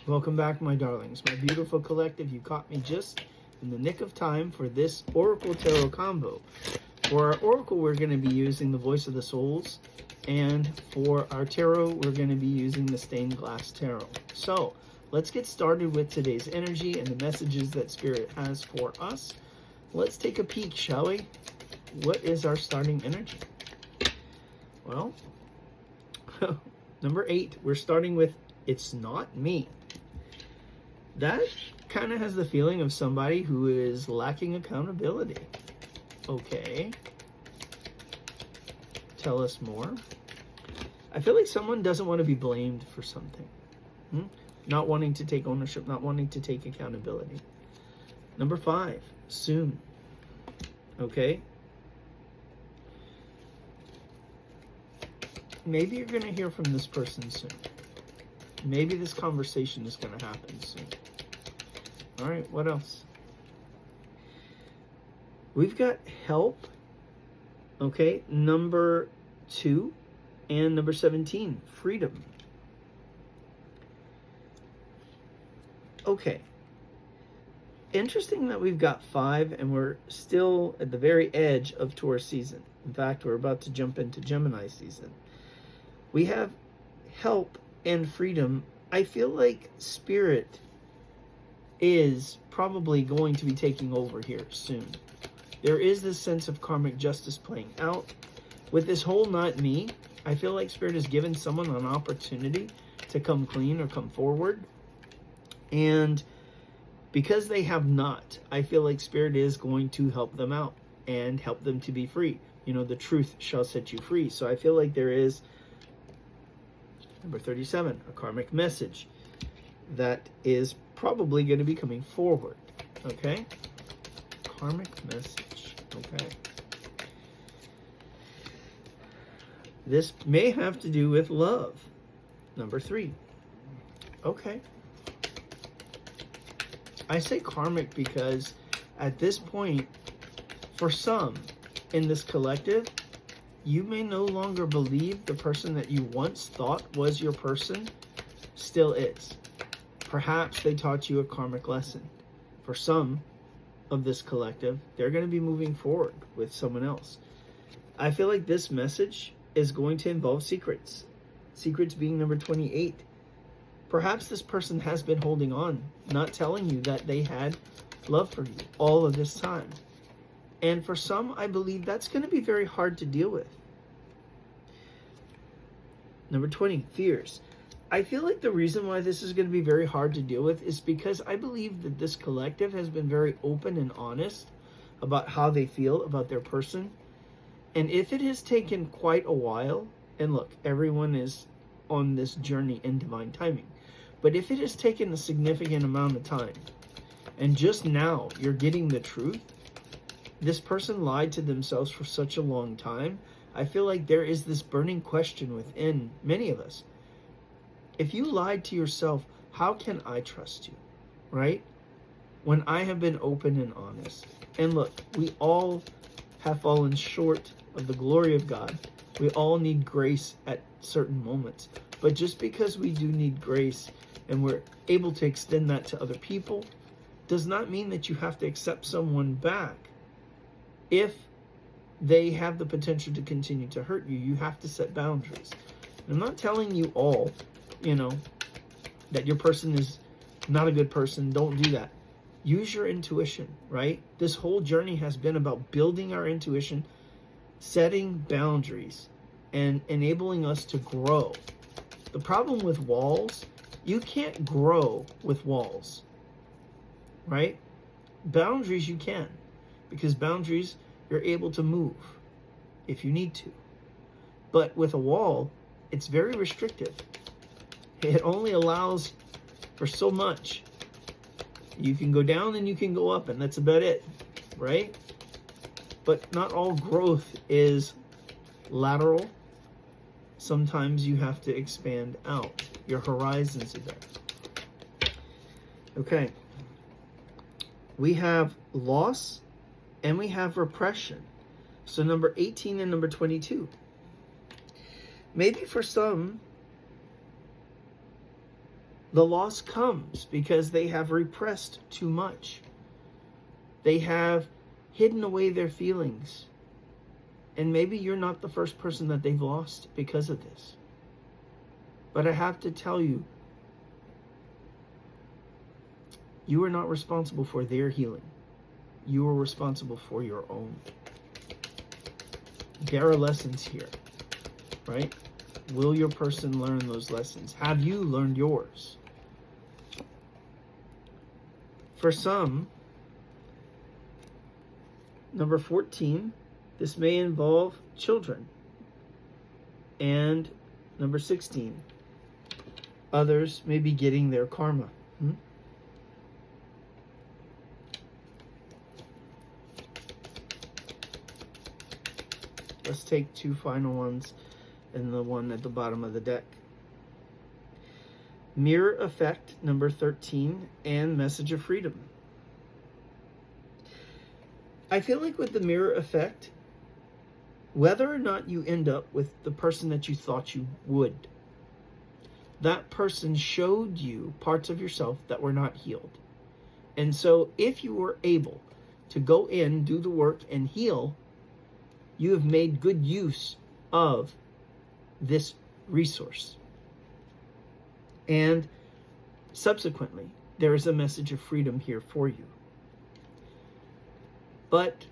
Welcome back, my darlings, my beautiful collective. You caught me just in the nick of time for this Oracle Tarot combo. For our Oracle, we're going to be using the Voice of the Souls, and for our Tarot, we're going to be using the Stained Glass Tarot. So, let's get started with today's energy and the messages that Spirit has for us. Let's take a peek, shall we? What is our starting energy? Well, number 8, we're starting with, it's not me. That kind of has the feeling of somebody who is lacking accountability. Okay. Tell us more. I feel like someone doesn't want to be blamed for something. Not wanting to take ownership, not wanting to take accountability. Number 5, soon. Okay. Maybe you're going to hear from this person soon. Maybe this conversation is going to happen soon. All right, what else? We've got help. Okay, number 2 and number 17, freedom. Okay. Interesting that we've got 5 and we're still at the very edge of Taurus season. In fact, we're about to jump into Gemini season. We have help and freedom. I feel like Spirit is probably going to be taking over here soon. There is this sense of karmic justice playing out. With this whole not me, I feel like Spirit has given someone an opportunity to come clean or come forward. And because they have not, I feel like Spirit is going to help them out and help them to be free. You know, the truth shall set you free. So I feel like there is, number 37, a karmic message that is probably going to be coming forward. Okay? Karmic message. Okay. This may have to do with love. Number 3. Okay. I say karmic because at this point, for some in this collective, you may no longer believe the person that you once thought was your person still is. Perhaps they taught you a karmic lesson. For some of this collective, they're going to be moving forward with someone else. I feel like this message is going to involve secrets. Secrets being number 28. Perhaps this person has been holding on, not telling you that they had love for you all of this time. And for some, I believe that's going to be very hard to deal with. Number 20, fears. I feel like the reason why this is going to be very hard to deal with is because I believe that this collective has been very open and honest about how they feel about their person. And if it has taken quite a while, and look, everyone is on this journey in divine timing, but if it has taken a significant amount of time, and just now you're getting the truth, this person lied to themselves for such a long time, I feel like there is this burning question within many of us. If you lied to yourself, how can I trust you, right? When I have been open and honest. And look, we all have fallen short of the glory of God. We all need grace at certain moments. But just because we do need grace and we're able to extend that to other people, does not mean that you have to accept someone back. If they have the potential to continue to hurt you, you have to set boundaries. I'm not telling you all, that your person is not a good person. Don't do that. Use your intuition, right? This whole journey has been about building our intuition, setting boundaries, and enabling us to grow. The problem with walls, you can't grow with walls, right? Boundaries you can, because boundaries you're able to move if you need to. But with a wall, it's very restrictive. It only allows for so much. You can go down and you can go up, and that's about it, right? But not all growth is lateral. Sometimes you have to expand out. Your horizons are there. Okay. We have loss and we have repression. So number 18 and number 22. Maybe for some, The loss comes because they have repressed too much. They have hidden away their feelings. And maybe you're not the first person that they've lost because of this. But I have to tell you, you are not responsible for their healing. You are responsible for your own. There are lessons here, right? Will your person learn those lessons? Have you learned yours? For some, number 14, this may involve children. And number 16, others may be getting their karma. Let's take two final ones and the one at the bottom of the deck. Mirror effect, number 13, and message of freedom. I feel like with the mirror effect, whether or not you end up with the person that you thought you would, that person showed you parts of yourself that were not healed. And so if you were able to go in, do the work, and heal, you have made good use of this resource. And subsequently, there is a message of freedom here for you. But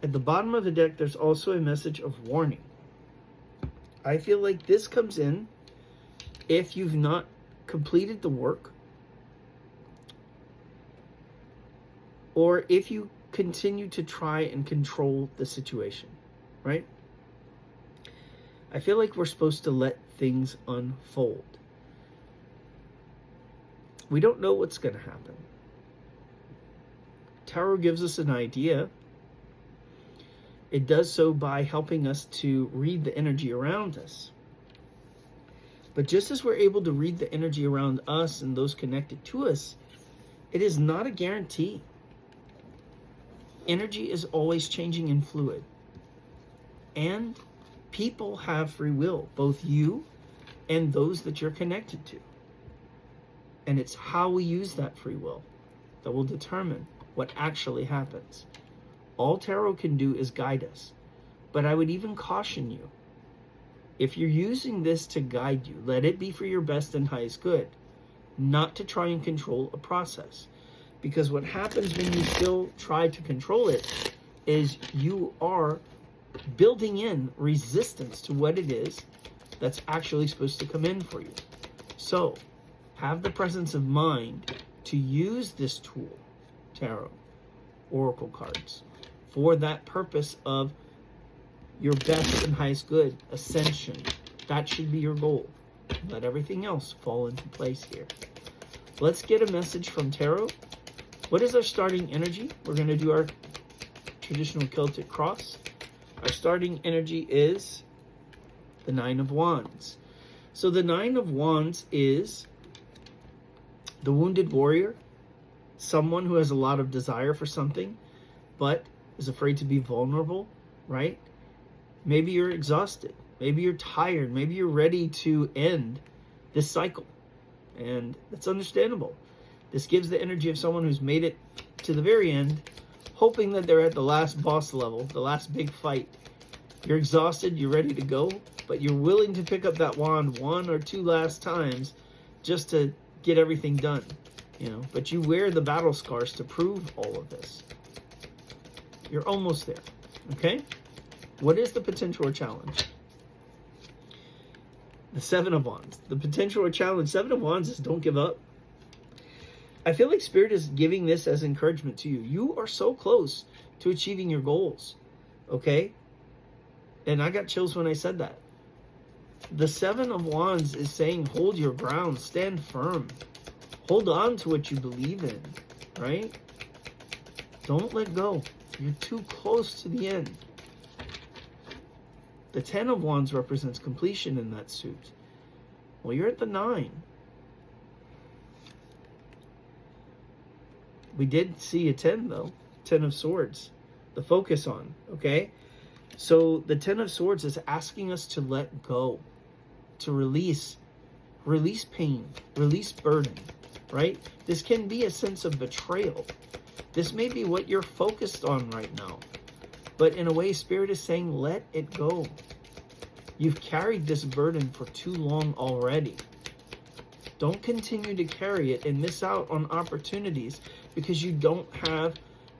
at the bottom of the deck, there's also a message of warning. I feel like this comes in if you've not completed the work, or if you continue to try and control the situation, right? I feel like we're supposed to let things unfold. We don't know what's going to happen. Tarot gives us an idea. It does so by helping us to read the energy around us. But just as we're able to read the energy around us and those connected to us, it is not a guarantee. Energy is always changing and fluid. And people have free will, both you and those that you're connected to. And it's how we use that free will that will determine what actually happens. All tarot can do is guide us. But I would even caution you, if you're using this to guide you, let it be for your best and highest good, not to try and control a process. Because what happens when you still try to control it is you are building in resistance to what it is that's actually supposed to come in for you. So, have the presence of mind to use this tool, tarot, oracle cards, for that purpose of your best and highest good, ascension. That should be your goal. Let everything else fall into place here. Let's get a message from tarot. What is our starting energy? We're going to do our traditional Celtic cross. Our starting energy is the Nine of Wands. So the Nine of Wands is the wounded warrior, someone who has a lot of desire for something, but is afraid to be vulnerable, right? Maybe you're exhausted. Maybe you're tired. Maybe you're ready to end this cycle. And that's understandable. This gives the energy of someone who's made it to the very end, hoping that they're at the last boss level, the last big fight. You're exhausted, you're ready to go, but you're willing to pick up that wand one or two last times just to get everything done, you know. But you wear the battle scars to prove all of this. You're almost there, okay? What is the potential or challenge? The Seven of Wands. The potential or challenge, Seven of Wands, is don't give up. I feel like Spirit is giving this as encouragement to you. You are so close to achieving your goals, okay? And I got chills when I said that. The Seven of Wands is saying hold your ground, stand firm. Hold on to what you believe in, right? Don't let go. You're too close to the end. The Ten of Wands represents completion in that suit. Well, you're at the Nine. We did see a 10, though. 10 of Swords. The focus on, okay? So the Ten of Swords is asking us to let go, to release Release pain, release burden, right? This can be a sense of betrayal. This may be what you're focused on right now. But in a way, Spirit is saying, let it go. You've carried this burden for too long already. Don't continue to carry it and miss out on opportunities because you don't have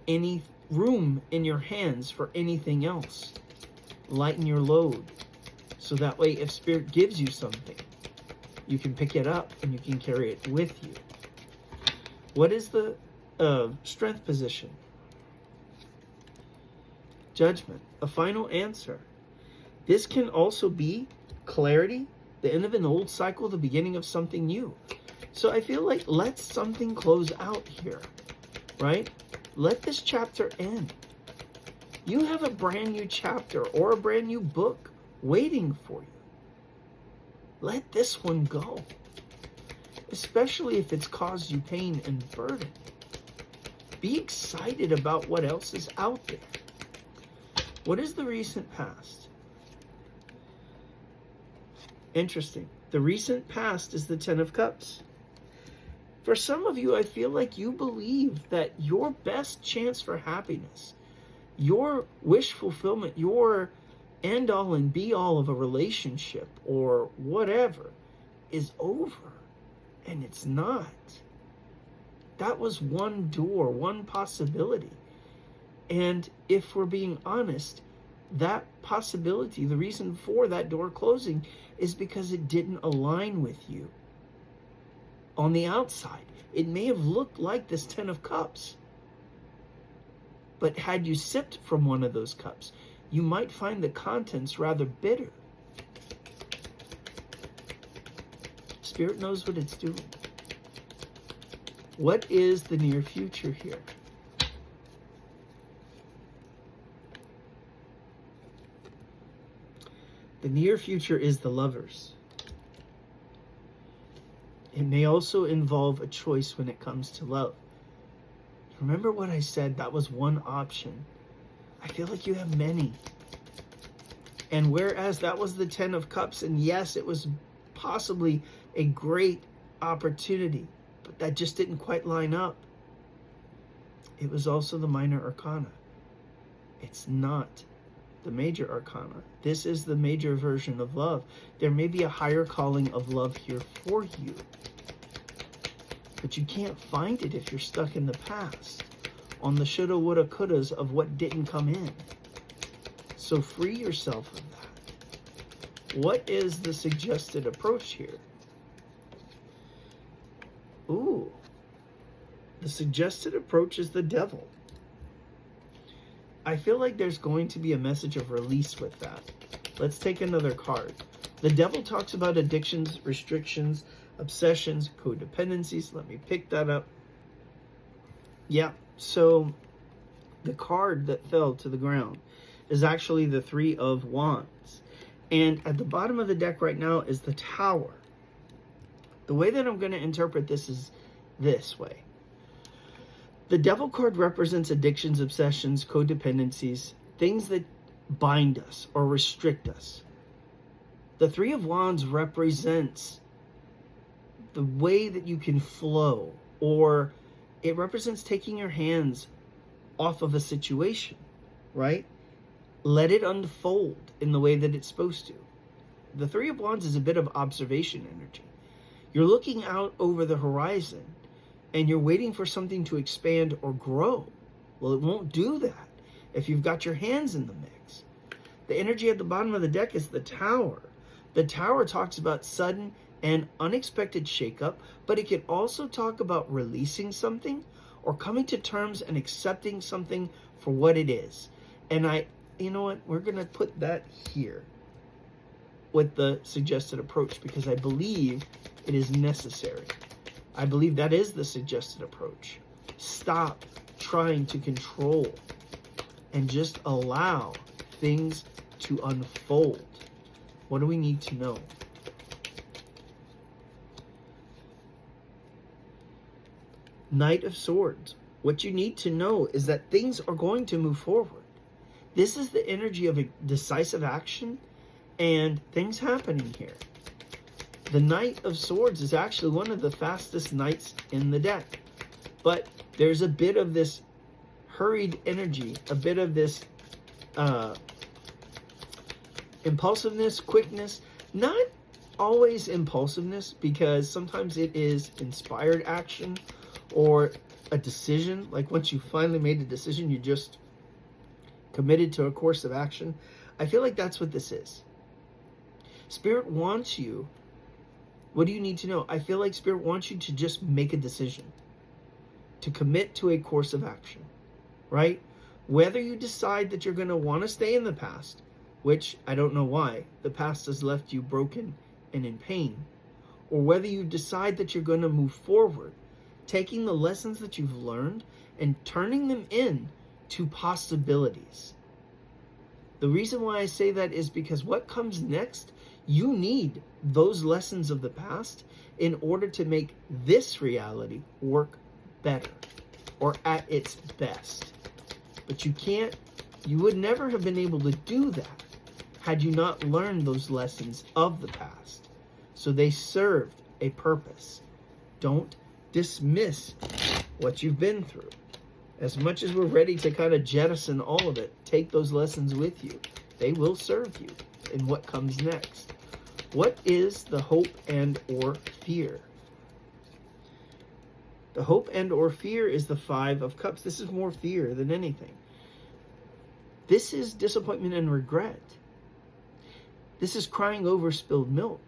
any room in your hands for anything else. Lighten your load. So that way, if Spirit gives you something, you can pick it up and you can carry it with you. What is the strength position? Judgment, a final answer. This can also be clarity, the end of an old cycle, the beginning of something new. So I feel like let something close out here, right? Let this chapter end. You have a brand new chapter or a brand new book waiting for you. Let this one go, especially if it's caused you pain and burden. Be excited about what else is out there. What is the recent past? Interesting. The recent past is the Ten of Cups. For some of you, I feel like you believe that your best chance for happiness, your wish fulfillment, your end all and be all of a relationship or whatever is over, and it's not. That was one door, one possibility. And if we're being honest, that possibility, the reason for that door closing is because it didn't align with you. On the outside, it may have looked like this Ten of Cups. But had you sipped from one of those cups, you might find the contents rather bitter. Spirit knows what it's doing. What is the near future here? The near future is the Lovers. It may also involve a choice when it comes to love. Remember what I said? That was one option. I feel like you have many. And whereas that was the Ten of Cups, and yes, it was possibly a great opportunity, but that just didn't quite line up. It was also the Minor Arcana. It's not the Major Arcana. This is the major version of love. There may be a higher calling of love here for you, but you can't find it if you're stuck in the past, on the shoulda, woulda, couldas of what didn't come in. So free yourself of that. What is the suggested approach here? Ooh, the suggested approach is the Devil. I feel like there's going to be a message of release with that. Let's take another card. The Devil talks about addictions, restrictions, obsessions, codependencies. Let me pick that up. Yeah, so the card that fell to the ground is actually the Three of Wands. And at the bottom of the deck right now is the Tower. The way that I'm going to interpret this is this way. The Devil card represents addictions, obsessions, codependencies, things that bind us or restrict us. The Three of Wands represents the way that you can flow, or it represents taking your hands off of a situation, right? Let it unfold in the way that it's supposed to. The Three of Wands is a bit of observation energy. You're looking out over the horizon and you're waiting for something to expand or grow. Well, it won't do that if you've got your hands in the mix. The energy at the bottom of the deck is the Tower. The Tower talks about sudden and unexpected shakeup, but it can also talk about releasing something or coming to terms and accepting something for what it is. And you know what? We're going to put that here with the suggested approach because I believe it is necessary. I believe that is the suggested approach. Stop trying to control and just allow things to unfold. What do we need to know? Knight of Swords. What you need to know is that things are going to move forward. This is the energy of a decisive action and things happening here. The Knight of Swords is actually one of the fastest knights in the deck. But there's a bit of this hurried energy, a bit of this impulsiveness, quickness. Not always impulsiveness, because sometimes it is inspired action or a decision. Like once you finally made a decision, you just committed to a course of action. I feel like that's what this is. Spirit wants you. What do you need to know? I feel like Spirit wants you to just make a decision, to commit to a course of action, right? Whether you decide that you're going to want to stay in the past, which I don't know why, the past has left you broken and in pain, or whether you decide that you're going to move forward, taking the lessons that you've learned and turning them into possibilities. The reason why I say that is because what comes next, you need those lessons of the past in order to make this reality work better or at its best. But you would never have been able to do that had you not learned those lessons of the past. So they served a purpose. Don't dismiss what you've been through. As much as we're ready to kind of jettison all of it, take those lessons with you. They will serve you in what comes next. What is the hope and or fear? The hope and or fear is the Five of Cups. This is more fear than anything. This is disappointment and regret. This is crying over spilled milk.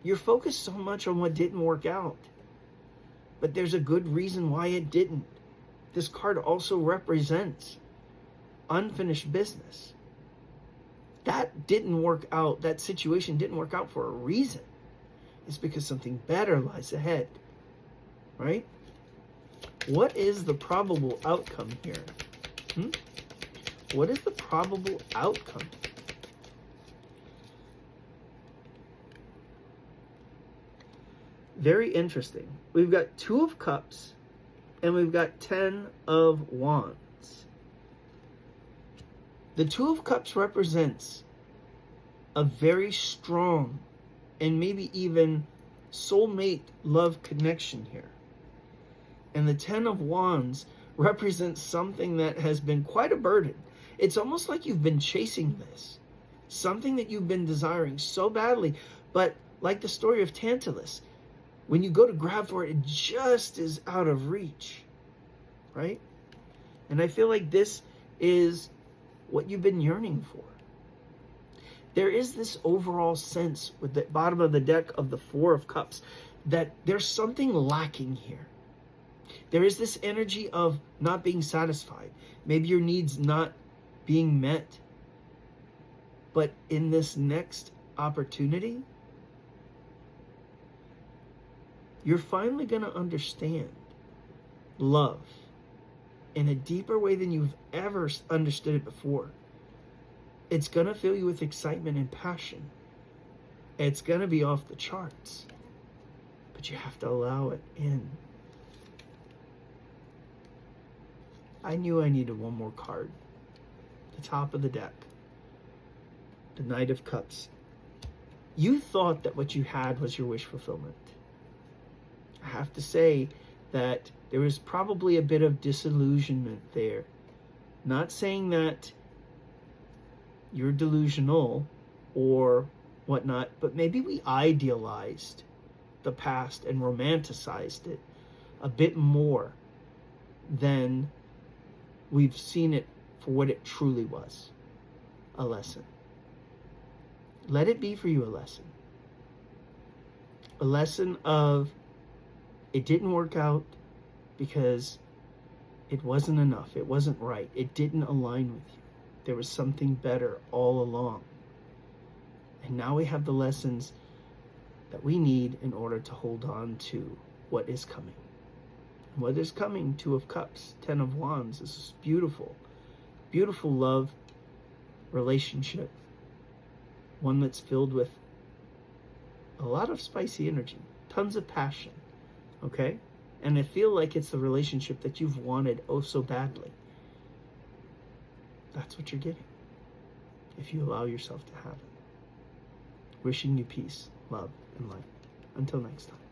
You're focused so much on what didn't work out, but there's a good reason why it didn't. This card also represents unfinished business. That didn't work out. That situation didn't work out for a reason. It's because something better lies ahead, right? What is the probable outcome here? What is the probable outcome? Very interesting. We've got Two of Cups and we've got 10 of Wands. The Two of Cups represents a very strong and maybe even soulmate love connection here. And the 10 of Wands represents something that has been quite a burden. It's almost like you've been chasing this. Something that you've been desiring so badly, but like the story of Tantalus, when you go to grab for it, it just is out of reach, right? And I feel like this is what you've been yearning for. There is this overall sense with the bottom of the deck of the Four of Cups that there's something lacking here. There is this energy of not being satisfied. Maybe your needs not being met. But in this next opportunity, you're finally going to understand love in a deeper way than you've ever understood it before. It's going to fill you with excitement and passion. It's going to be off the charts. But you have to allow it in. I knew I needed one more card. The top of the deck. The Knight of Cups. You thought that what you had was your wish fulfillment. I have to say that there was probably a bit of disillusionment there. Not saying that you're delusional or whatnot, but maybe we idealized the past and romanticized it a bit more than we've seen it for what it truly was. A lesson. Let it be for you a lesson. A lesson of it didn't work out because it wasn't enough. It wasn't right. It didn't align with you. There was something better all along. And now we have the lessons that we need in order to hold on to what is coming. And what is coming, Two of Cups, 10 of Wands, is this beautiful, beautiful love relationship. One that's filled with a lot of spicy energy, tons of passion. Okay? And I feel like it's the relationship that you've wanted oh so badly. That's what you're getting if you allow yourself to have it. Wishing you peace, love, and light. Until next time.